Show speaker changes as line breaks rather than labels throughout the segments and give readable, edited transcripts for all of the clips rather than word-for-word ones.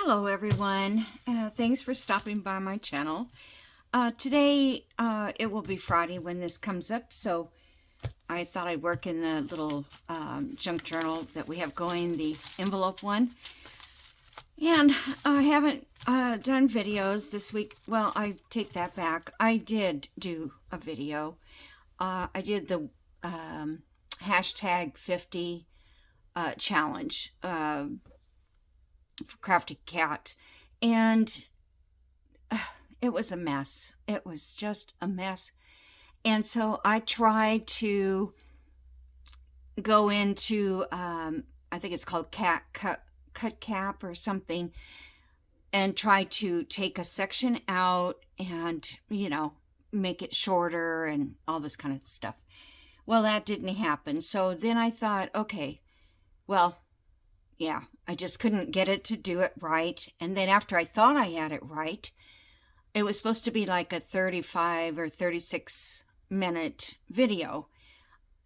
Hello everyone, thanks for stopping by my channel. Today it will be Friday when this comes up, so I thought I'd work in the little junk journal that we have going, the envelope one. And I haven't done videos this week. Well, I take that back. I did do a video. I did the hashtag 50 challenge for Crafty Cat, and it was a mess. It was just a mess. And so I tried to go into I think it's called cut cap or something, and try to take a section out and, you know, make it shorter and all this kind of stuff. Well, that didn't happen. So then I thought, okay, well, yeah, I just couldn't get it to do it right. And then after I thought I had it right, it was supposed to be like a 35 or 36 minute video.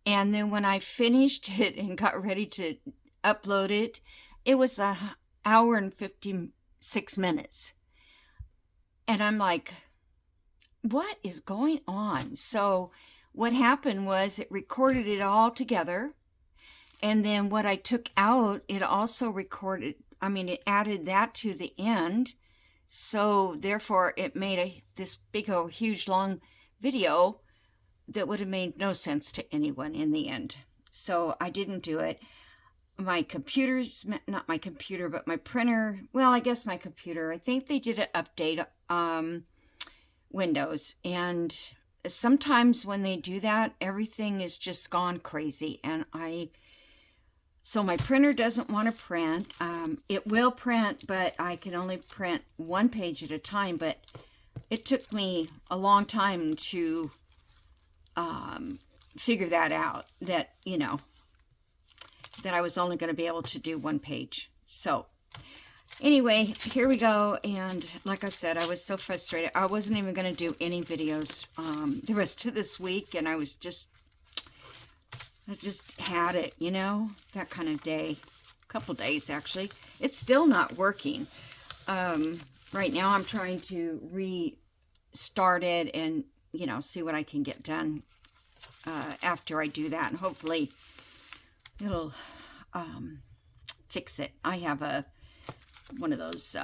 And then when I finished it and got ready to upload it, it was an hour and 56 minutes. And I'm like, what is going on? So what happened was it recorded it all together. And then what I took out, it also recorded, it added that to the end. So therefore it made this big old huge long video that would have made no sense to anyone in the end. So I didn't do it. My computer's, not my computer, but my printer, well, I guess my computer, I think they did an update Windows. And sometimes when they do that, everything is just gone crazy. And so my printer doesn't want to print. It will print, but I can only print one page at a time. But it took me a long time to figure that out, that, you know, that I was only going to be able to do one page. So anyway, here we go. And like I said, I was so frustrated. I wasn't even going to do any videos the rest of this week. And I just had it, you know, that kind of day. A couple days, actually. It's still not working. Right now, I'm trying to restart it and, you know, see what I can get done after I do that. And hopefully, it'll fix it. I have one of those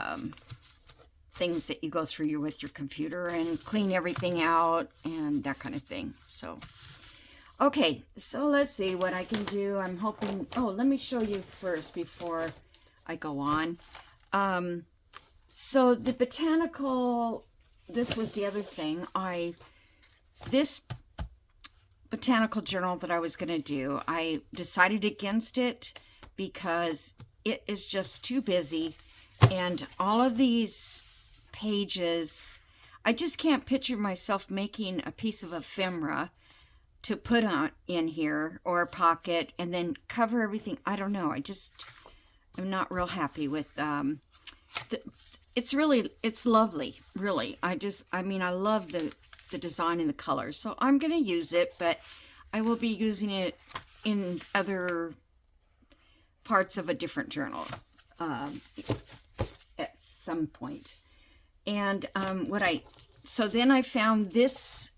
things that you go through with your computer and clean everything out and that kind of thing. So okay, so let's see what I can do. I'm hoping, oh, let me show you first before I go on. So the botanical, this was the other thing. This botanical journal that I was going to do, I decided against it because it is just too busy. And all of these pages, I just can't picture myself making a piece of ephemera to put on in here, or a pocket, and then cover everything. I don't know. I'm not real happy with it's lovely, really. I love the design and the colors. So I'm going to use it, but I will be using it in other parts of a different journal at some point. And so then I found this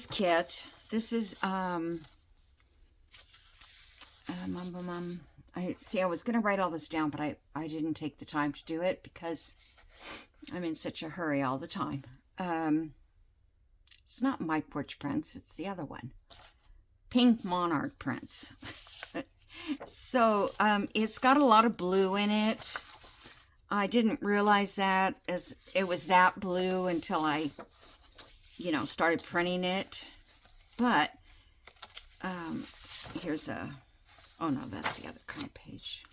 kit. This is I was gonna write all this down, but I didn't take the time to do it because I'm in such a hurry all the time. It's not My Porch Prints, it's the other one, Pink Monarch Prints. So it's got a lot of blue in it. I didn't realize that as it was that blue until I, you know, started printing it. But here's oh no, that's the other kind of page.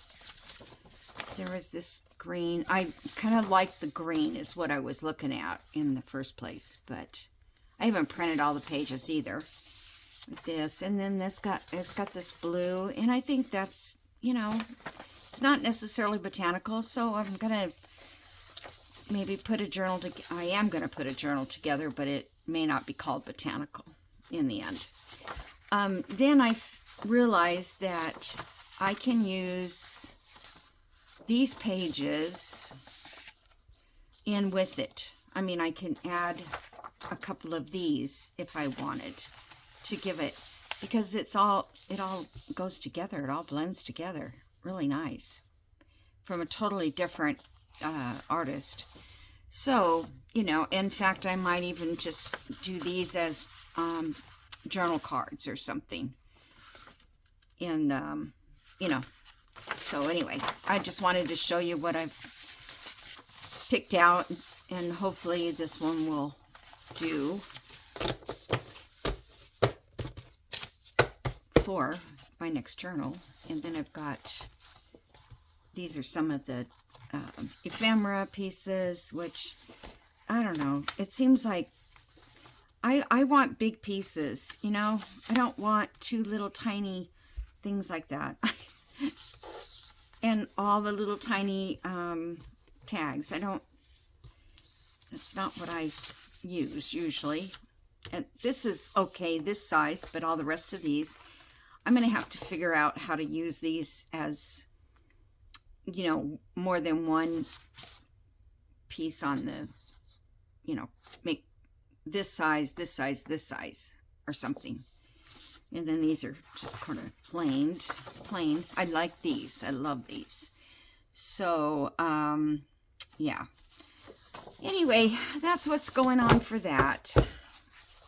There was this green. I kind of like the green is what I was looking at in the first place, but I haven't printed all the pages either. This, and then it's got this blue, and I think that's, you know, it's not necessarily botanical, so I'm gonna maybe put a journal I am gonna put a journal together, but it may not be called botanical in the end. Then I realized that I can use these pages in with it. I mean, I can add a couple of these if I wanted to give it, because it all goes together. It all blends together really nice from a totally different artist. So, you know, in fact, I might even just do these as journal cards or something. And, you know, so anyway, I just wanted to show you what I've picked out, and hopefully this one will do for my next journal. And then I've got, these are some of the ephemera pieces, which, I don't know, it seems like I want big pieces, you know. I don't want two little tiny things like that. And all the little tiny tags. That's not what I use usually. And this is okay, this size, but all the rest of these, I'm going to have to figure out how to use these as, you know, more than one piece on the, you know, make this size, this size, this size, or something. And then these are just kind of plain. I like these. I love these. So, yeah. Anyway, that's what's going on for that.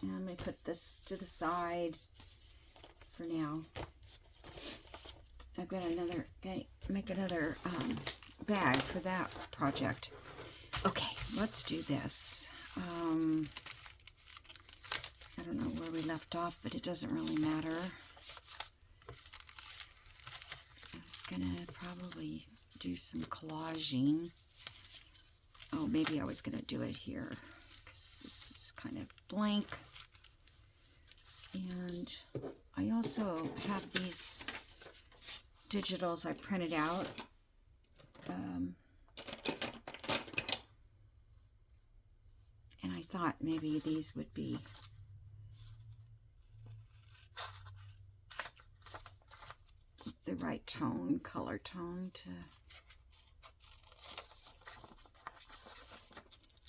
And let me put this to the side for now. I've got another, make another bag for that project. Okay, let's do this. I don't know where we left off, but it doesn't really matter. I was gonna probably do some collaging. Oh, maybe I was gonna do it here, because this is kind of blank. And I also have these digitals I printed out. And I thought maybe these would be the right tone, color tone to...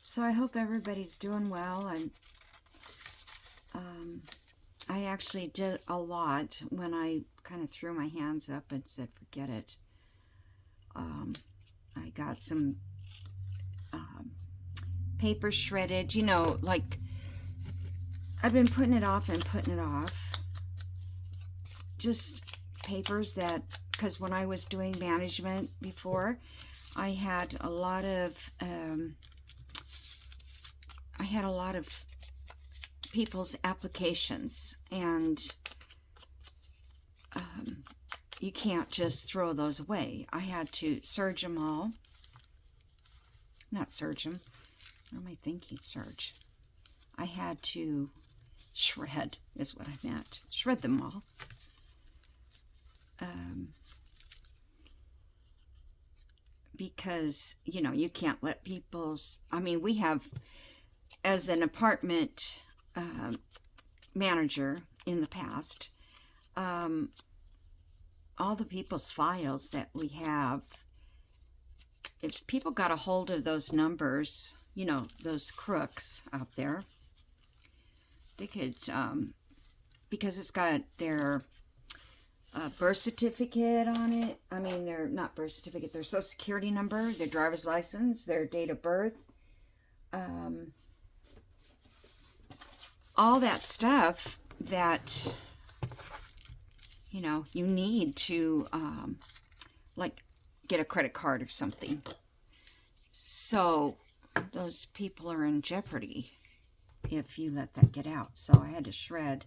So I hope everybody's doing well. And I actually did a lot when I kind of threw my hands up and said, forget it. I got some paper shredded, you know, like I've been putting it off and putting it off. Just papers that, because when I was doing management before, I had a lot of people's applications, and you can't just throw those away. I had to serge them all. Not serge them. What am I thinking? Serge. I had to shred, is what I meant. Shred them all. Because, you know, you can't let people's... I mean, we have, as an apartment manager in the past, all the people's files that we have, if people got a hold of those numbers, you know, those crooks out there, they could, because it's got their birth certificate on it. I mean, they're not birth certificate, their social security number, their driver's license, their date of birth, all that stuff that, you know, you need to, like, get a credit card or something. So those people are in jeopardy if you let that get out. So I had to shred,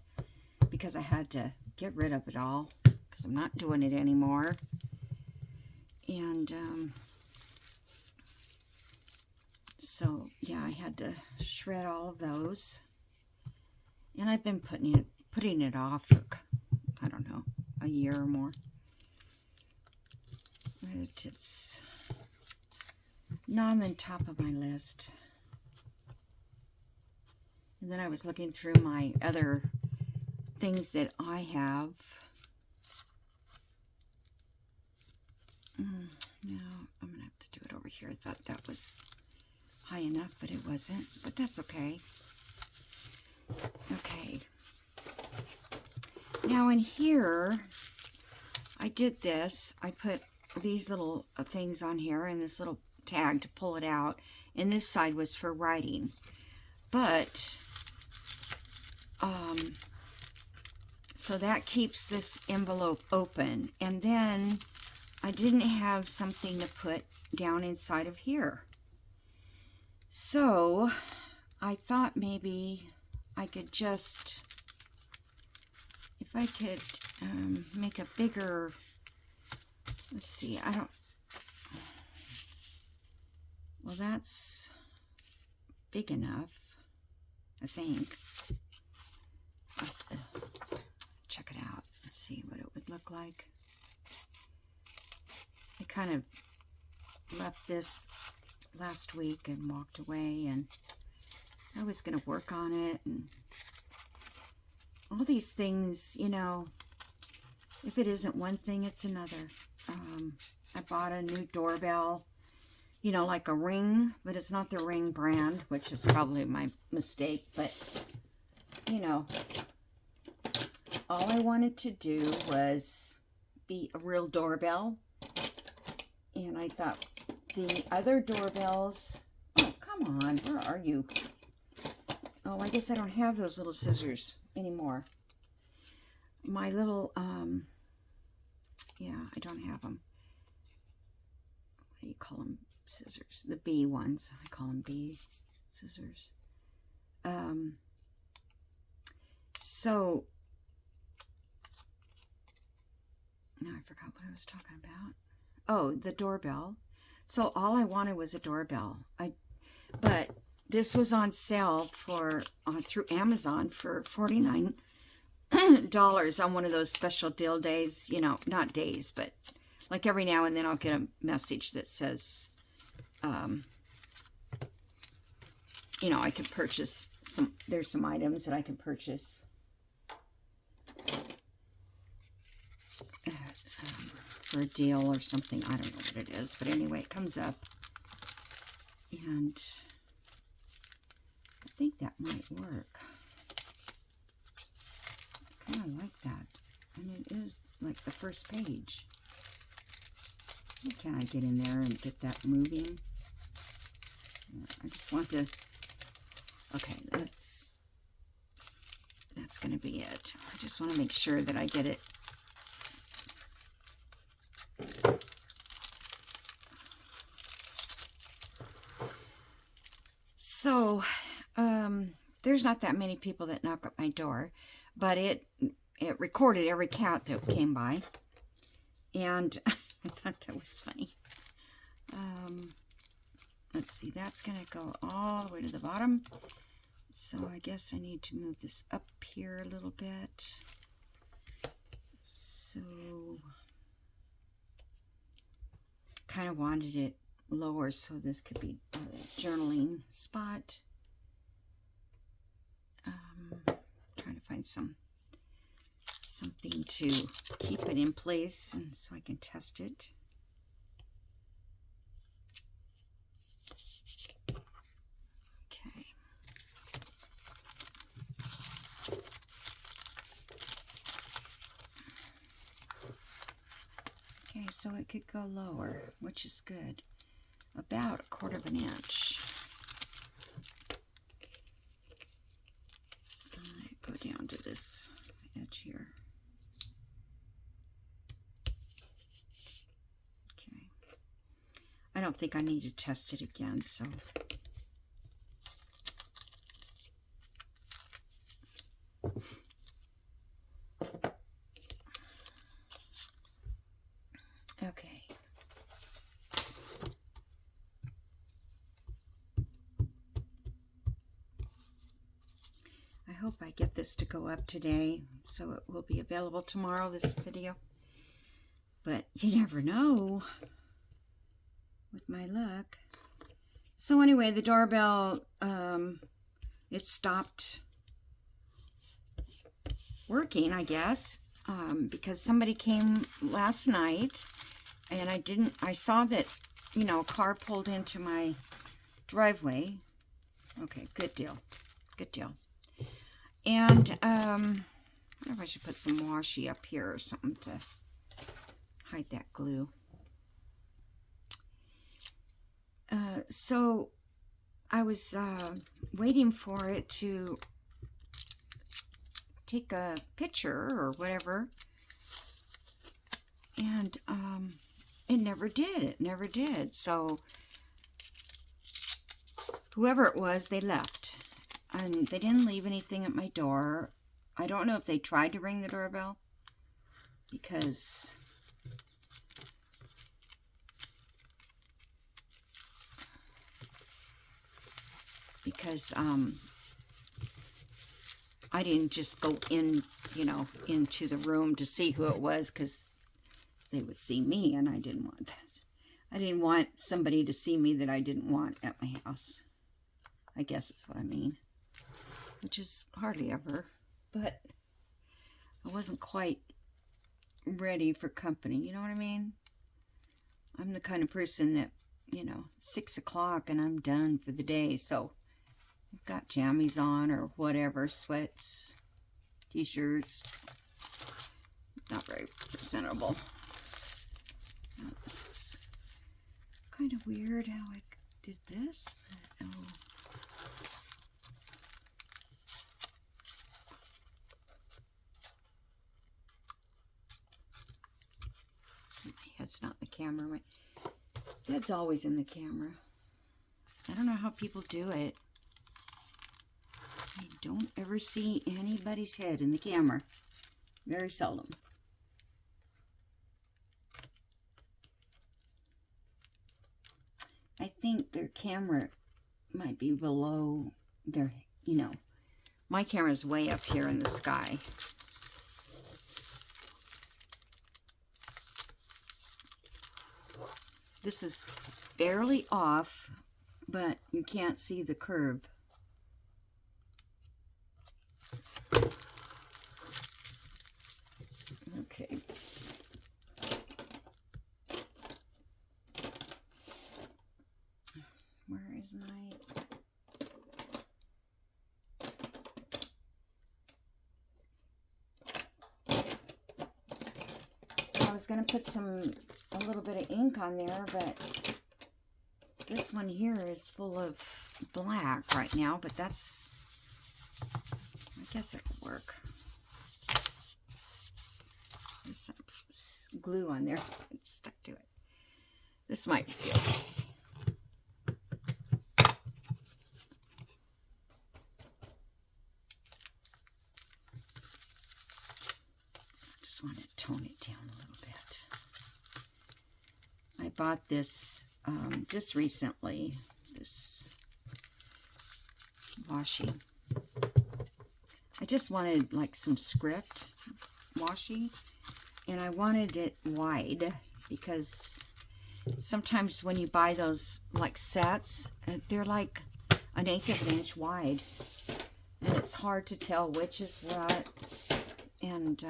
because I had to get rid of it all, because I'm not doing it anymore. And so yeah, I had to shred all of those, and I've been putting it off for, I don't know, a year or more. It's not on the top of my list. And then I was looking through my other things that I have. No, here. I thought that was high enough, but it wasn't. But that's okay. Okay. Now in here, I did this. I put these little things on here and this little tag to pull it out. And this side was for writing. But, so that keeps this envelope open. And then I didn't have something to put down inside of here. So I thought maybe I could just, if I could make a bigger, let's see, well, that's big enough, I think. I'll check it out. Let's see what it would look like. I kind of left this last week and walked away, and I was going to work on it, and all these things, you know, if it isn't one thing, it's another. I bought a new doorbell, you know, like a Ring, but it's not the Ring brand, which is probably my mistake, but, you know, all I wanted to do was be a real doorbell, and I thought the other doorbells, oh, come on, where are you? Oh, I guess I don't have those little scissors anymore. My little, yeah, I don't have them. What do you call them? Scissors. The B ones. I call them B scissors. So, now I forgot what I was talking about. Oh, the doorbell. So all I wanted was a doorbell. But this was on sale for through Amazon for $49 on one of those special deal days. You know, not days, but like every now and then I'll get a message that says, you know, I can purchase some. There's some items that I can purchase for a deal or something. I don't know what it is, but anyway, it comes up, and I think that might work. I kind of like that, and it is like the first page. Can I get in there and get that moving? I just want to, okay, that's going to be it. I just want to make sure that I get it. So, there's not that many people that knock at my door, but it recorded every cat that came by, and I thought that was funny. Let's see, that's going to go all the way to the bottom. So I guess I need to move this up here a little bit. So, kind of wanted it lower so this could be a journaling spot. Trying to find something to keep it in place and so I can test it. Okay. Okay, so it could go lower, which is good. About 1/4 of an inch. I go down to this edge here. Okay. I don't think I need to test it again, so. Okay. I hope I get this to go up today, so it will be available tomorrow, this video. But you never know with my luck. So anyway, the doorbell, it stopped working, I guess, because somebody came last night, and I saw that you know, a car pulled into my driveway. Okay, good deal. Good deal. And I wonder if I should put some washi up here or something to hide that glue. So I was waiting for it to take a picture or whatever, and it never did. It never did. So whoever it was, they left. And they didn't leave anything at my door. I don't know if they tried to ring the doorbell, because I didn't just go in, you know, into the room to see who it was, because they would see me, and I didn't want that. I didn't want somebody to see me that I didn't want at my house. I guess that's what I mean. Which is hardly ever. But I wasn't quite ready for company. You know what I mean? I'm the kind of person that, you know, 6 o'clock and I'm done for the day. So I've got jammies on or whatever, sweats, t-shirts. Not very presentable. Now, this is kind of weird how I did this, but oh. My head's not in the camera. My head's always in the camera. I don't know how people do it. I don't ever see anybody's head in the camera. Very seldom. I think their camera might be below their, you know, my camera's way up here in the sky. This is barely off, but you can't see the curve. Okay. Where is my... I was going to put a little bit of ink on there, but this one here is full of black right now, but that's, I guess it'll work. There's some glue on there. It's stuck to it. This might be okay. Just want to tone it down a little bit. I bought this just recently, this washi. I just wanted like some script washi, and I wanted it wide because sometimes when you buy those like sets, they're like 1/8 of an inch wide, and it's hard to tell which is what. And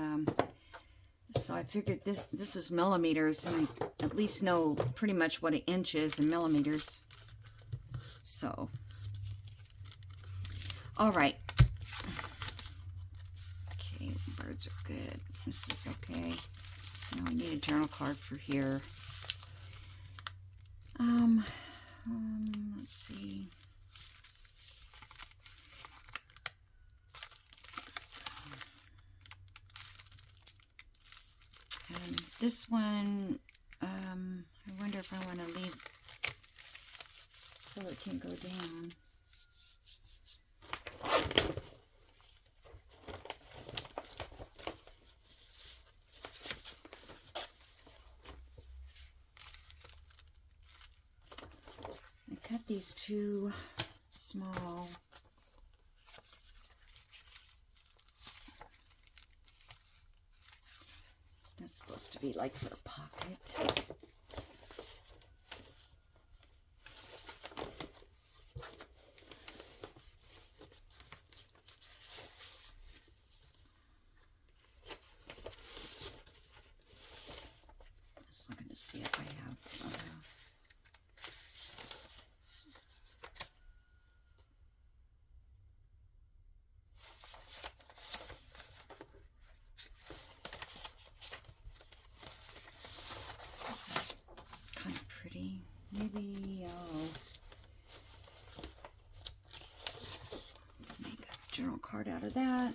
so I figured this was millimeters, and I at least know pretty much what an inch is in millimeters. So, all right. Okay, birds are good. This is okay. Now I need a journal card for here. Let's see. And this one, I wonder if I want to leave so it can go down. I cut these two small. That's supposed to be like for a pocket. Just looking to see if I have maybe I'll make a journal card out of that.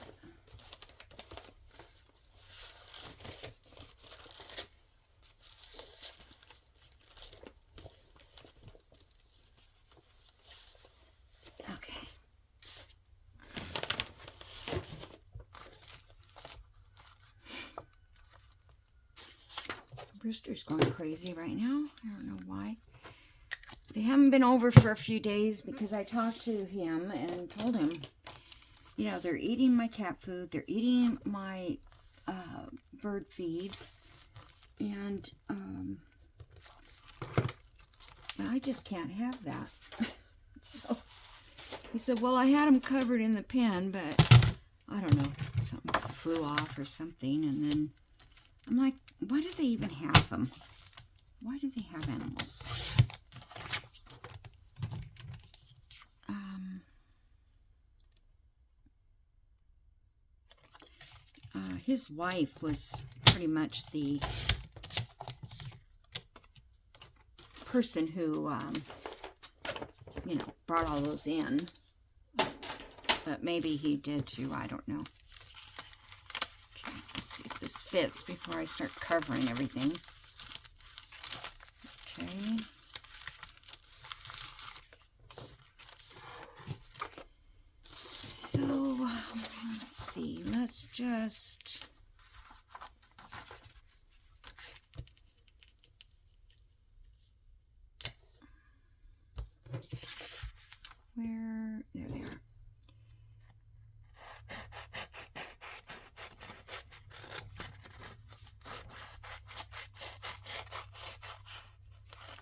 Brewster's going crazy right now. I don't know why. They haven't been over for a few days because I talked to him and told him, you know, they're eating my cat food, they're eating my bird feed, and I just can't have that. So he said, well, I had them covered in the pen, but I don't know, something flew off or something, and then I'm like, why do they even have them? Why do they have animals? His wife was pretty much the person who, you know, brought all those in. But maybe he did too, I don't know. Okay, let's see if this fits before I start covering everything. Okay. So, let's see, let's just... Where? There they are.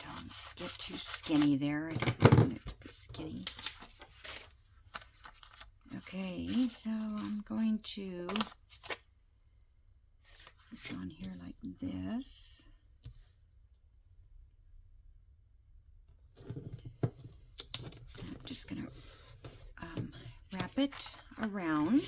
Don't get too skinny there. I don't want it to be skinny. Okay, so I'm going to put this on here like this. I'm just going to wrap it around.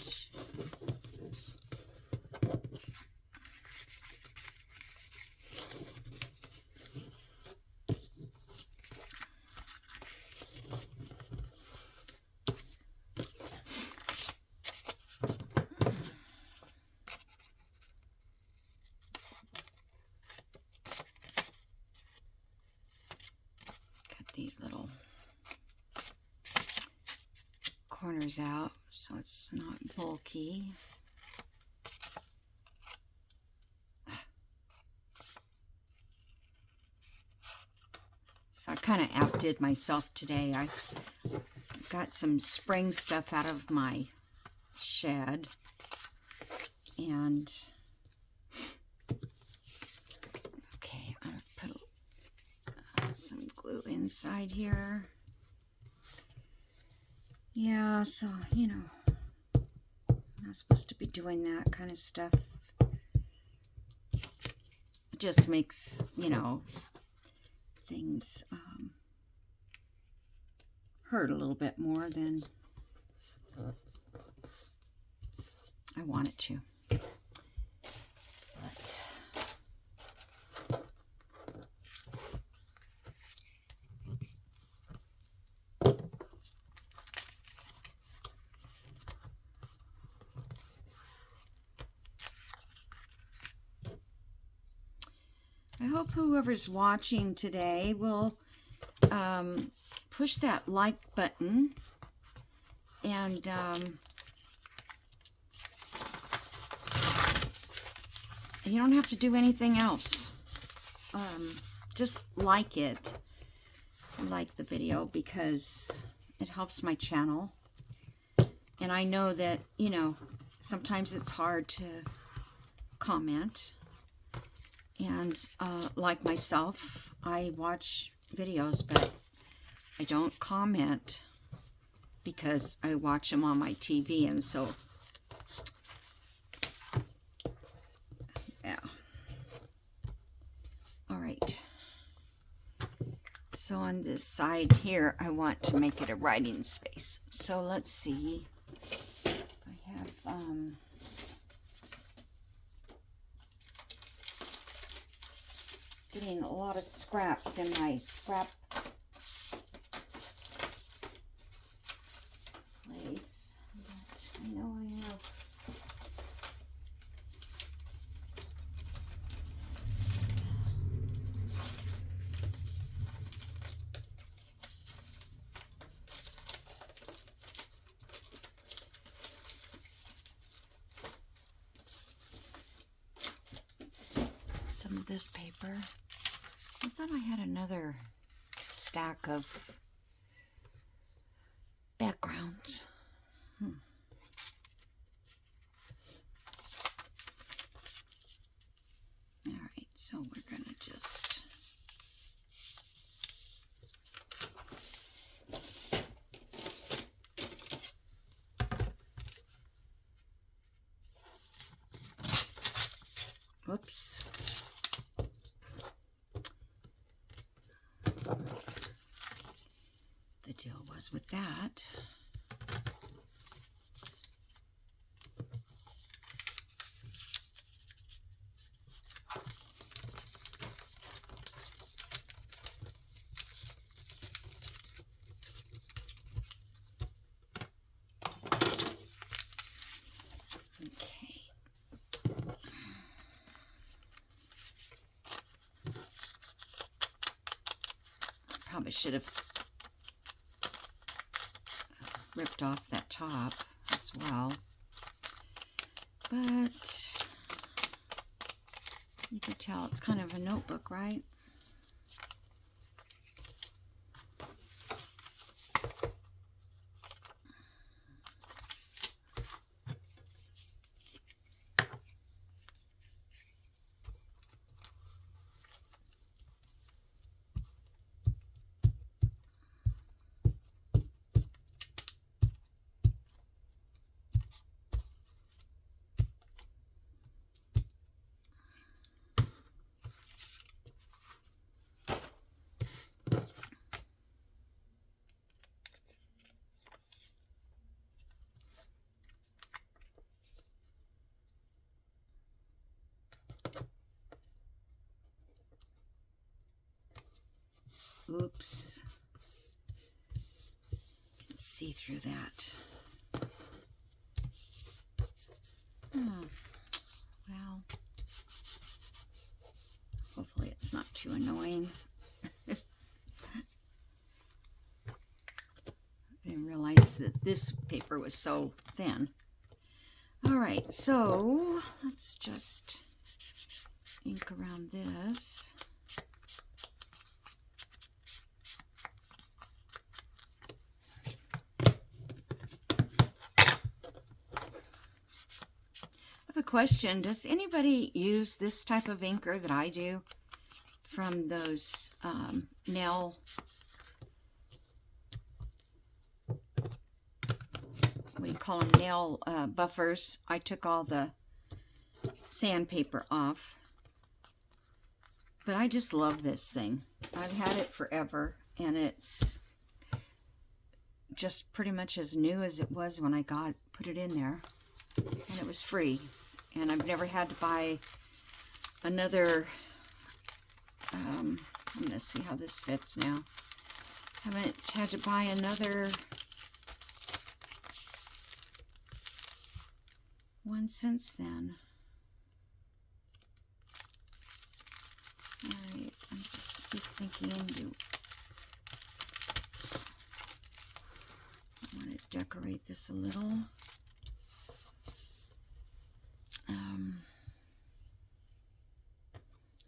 These little corners out so it's not bulky. So I kind of outdid myself today. I got some spring stuff out of my shed, and okay, I'm gonna put some glue inside here. Yeah, so, you know, I'm not supposed to be doing that kind of stuff. It just makes, you know, things hurt a little bit more than I want it to. But I hope whoever's watching today will push that like button, and you don't have to do anything else. Just like it, like the video, because it helps my channel. And I know that, you know, sometimes it's hard to comment. And like myself, I watch videos, but I don't comment because I watch them on my TV, and so, yeah. All right. So on this side here, I want to make it a writing space. So let's see. I have, getting a lot of scraps in my scrap place, but I know I have. Some of this paper. I thought I had another stack of backgrounds. All right, so we're gonna just whoops. The deal was with that. Probably should have ripped off that top as well, but you can tell it's kind of a notebook, right? Oops. Let's see through that. Oh, well. Hopefully it's not too annoying. I didn't realize that this paper was so thin. All right, so let's just ink around this. A question: does anybody use this type of inker that I do from those nail what do you call them, nail buffers? I took all the sandpaper off, but I just love this thing. I've had it forever, and it's just pretty much as new as it was when I put it in there, and it was free. And I've never had to buy another, I'm going to see how this fits now. Haven't had to buy another one since then. Alright, I just was thinking, I want to decorate this a little.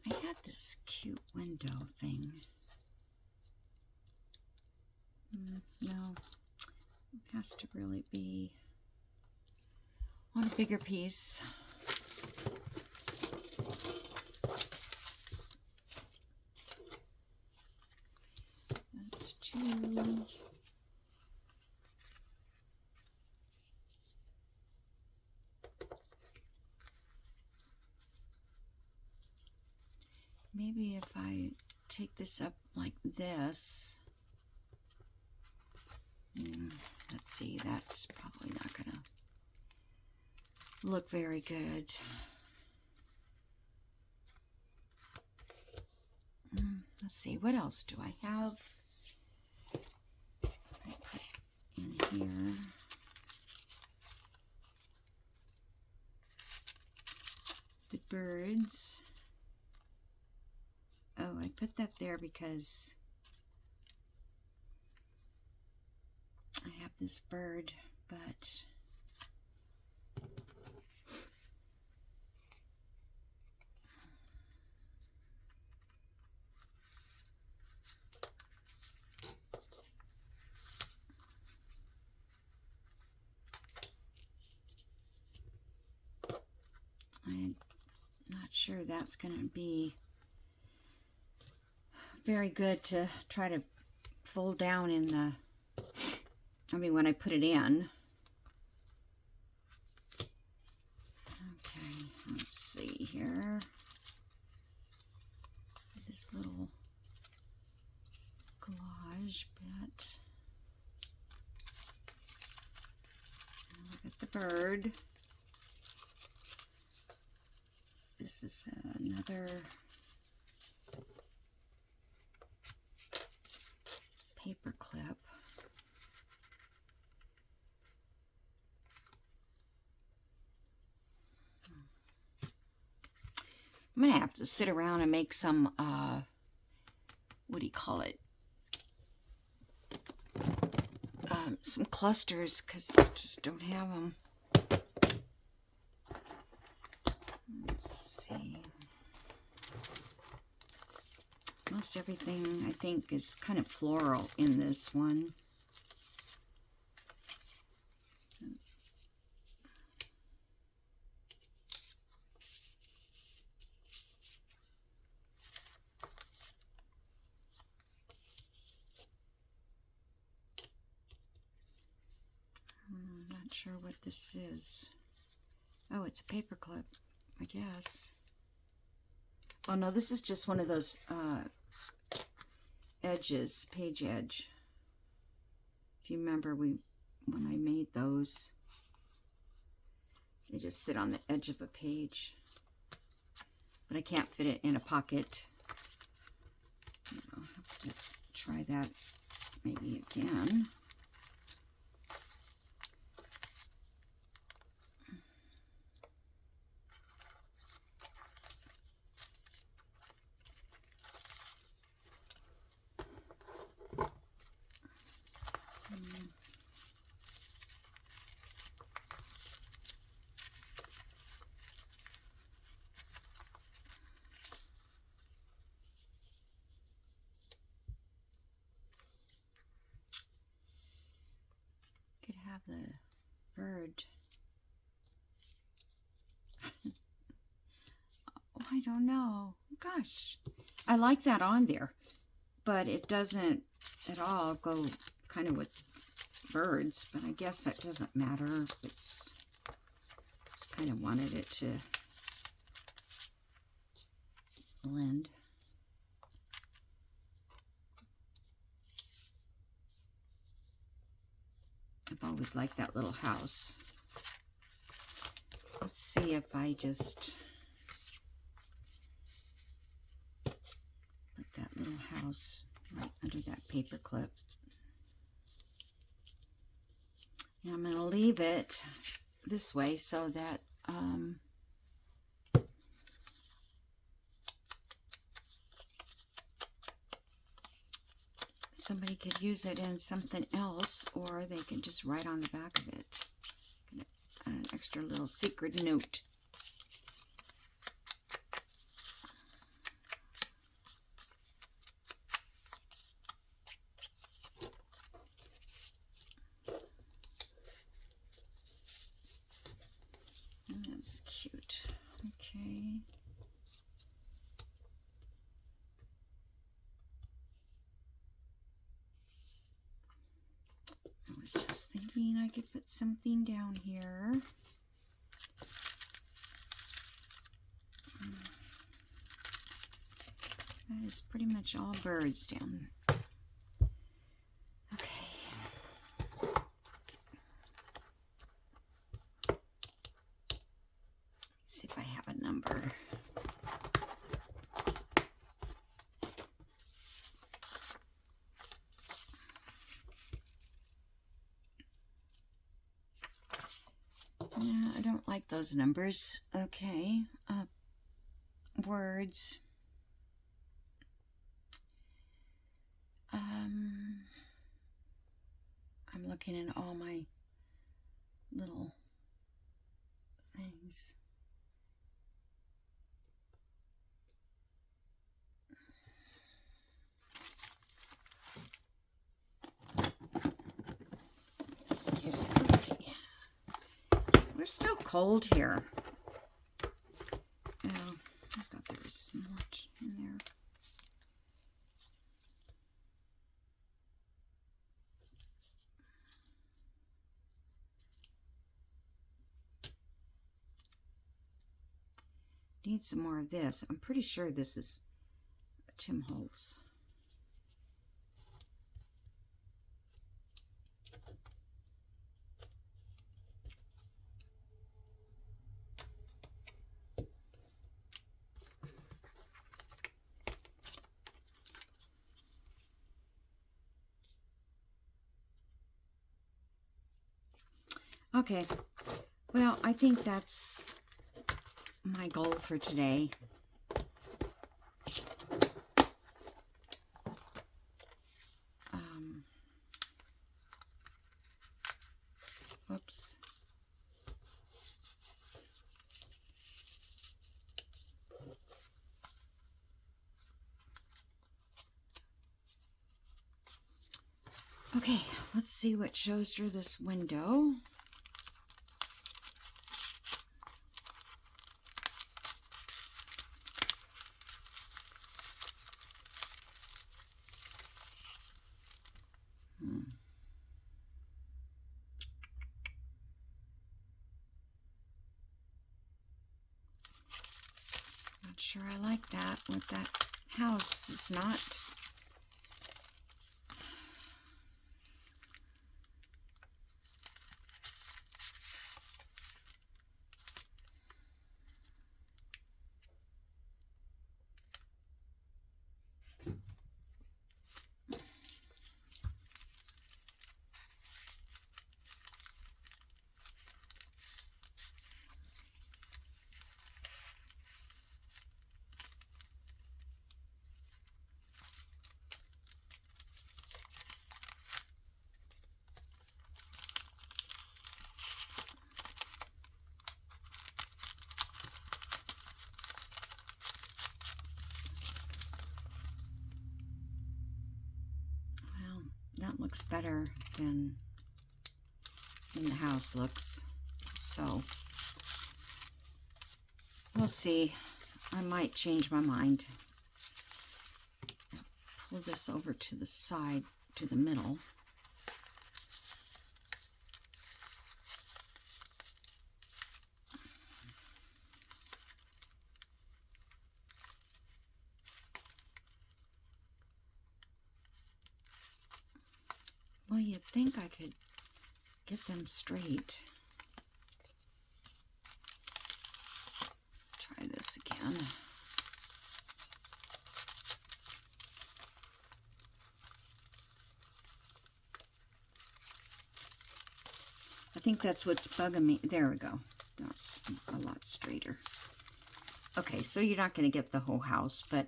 I had this cute window thing. No, it has to really be on a bigger piece. That's two. Maybe if I take this up like this, let's see, that's probably not gonna look very good. Let's see, what else do I have? I put in here. The birds. Oh, I put that there because I have this bird, but I'm not sure that's going to be very good to try to fold down in the, when I put it in. Okay, let's see here. This little collage bit. And look at the bird. This is another paper clip. I'm gonna have to sit around and make some what do you call it, some clusters, because I just don't have them. Let's see. Most everything I think is kind of floral in this one. I'm not sure what this is. Oh, it's a paper clip, I guess. Oh no, this is just one of those edges, page edge. If you remember, when I made those, they just sit on the edge of a page. But I can't fit it in a pocket. I'll have to try that maybe again. Could have the bird. Oh, I don't know. Gosh, I like that on there, but it doesn't at all go kind of with birds, but I guess that doesn't matter. It's just kind of wanted it to blend. I've always liked that little house. Let's see if I just put that little house right under that paper clip. And I'm going to leave it this way so that somebody could use it in something else, or they can just write on the back of it an extra little secret note. That's cute. Okay. I was just thinking I could put something down here. That is pretty much all birds down. Okay. See if I have a number. like those numbers. Okay. Words. I'm looking at all my little things. Excuse me. Okay. We're still cold here. Oh, I thought there was some more in there. Need some more of this. I'm pretty sure this is Tim Holtz. Okay, well, I think that's my goal for today. Whoops. Okay, let's see what shows through this window. Not sure I like that. What that house is not. That looks better than the house looks. So we'll see. I might change my mind. Pull this over to the side, to the middle. Well, you'd think I could get them straight. Try this again. I think that's what's bugging me. There we go. That's a lot straighter. Okay, so you're not going to get the whole house, but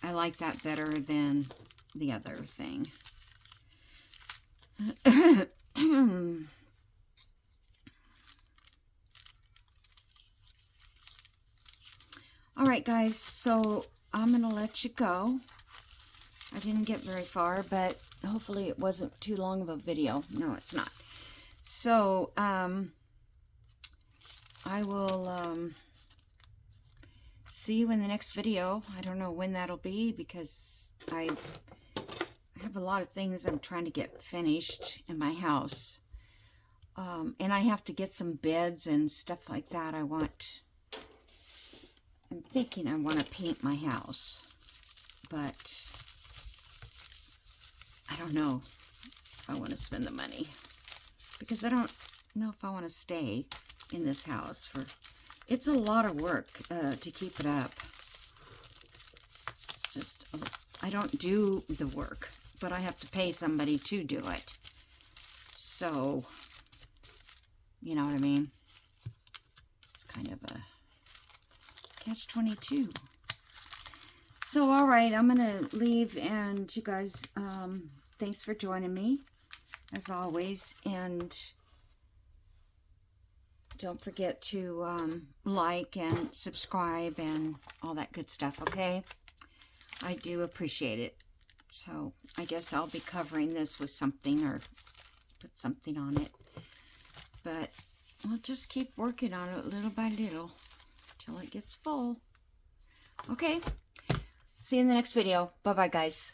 I like that better than the other thing. All right, guys, so I'm gonna let you go. I didn't get very far, but hopefully it wasn't too long of a video. No, it's not. So I will see you in the next video. I don't know when that'll be because I have a lot of things I'm trying to get finished in my house. And I have to get some beds and stuff like that. I'm thinking I want to paint my house, but I don't know if I want to spend the money because I don't know if I want to stay in this house for, it's a lot of work to keep it up. It's just, I don't do the work, but I have to pay somebody to do it. So, you know what I mean? kind of a catch-22. So, all right, I'm going to leave, and you guys, thanks for joining me, as always, and don't forget to like and subscribe and all that good stuff, okay? I do appreciate it. So, I guess I'll be covering this with something or put something on it. But I'll just keep working on it little by little till it gets full. Okay. See you in the next video. Bye-bye, guys.